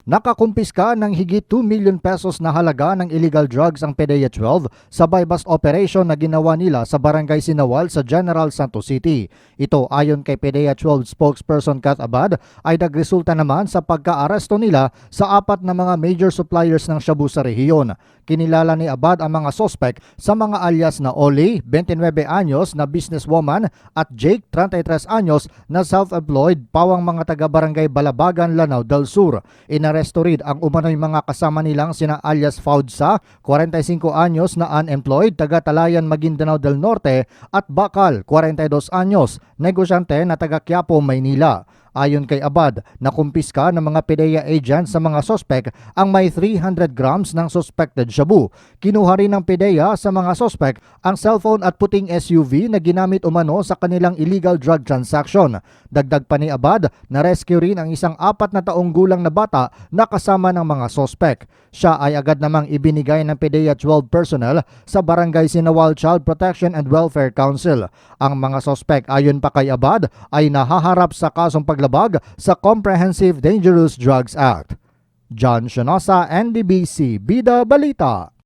Nakakumpiska ng higit 2 million pesos na halaga ng illegal drugs ang PDEA 12 sa buy-bust operation na ginawa nila sa Barangay Sinawal sa General Santos City. Ito ayon kay PDEA 12 spokesperson Kat Abad ay nagresulta naman sa pagka-aresto nila sa 4 na mga major suppliers ng shabu sa rehiyon. Kinilala ni Abad ang mga sospek sa mga alias na Oli, 29 anyos na businesswoman at Jake, 33 anyos na self-employed pawang mga taga-barangay Balabagan, Lanao del Sur. Inaresto rin ang umano'y mga kasama nilang sina alias Faudsa, 45 anyos na unemployed, taga-Talayan, Maguindanao del Norte at Bakal, 42 anyos, negosyante na taga Quiapo, Maynila. Ayon kay Abad, nakumpiska ng mga PDEA agents sa mga sospek ang may 300 grams ng suspected shabu. Kinuha rin ng PDEA sa mga sospek ang cellphone at puting SUV na ginamit umano sa kanilang illegal drug transaction. Dagdag pa ni Abad, na-rescue rin ang isang 4 na taong gulang na bata na kasama ng mga sospek. Siya ay agad namang ibinigay ng PDEA 12 personnel sa Barangay Sinawal Child Protection and Welfare Council. Ang mga sospek ayon pa kay Abad ay nahaharap sa kasong paglabag sa Comprehensive Dangerous Drugs Act. John Shanosa, NDBC, Bida Balita.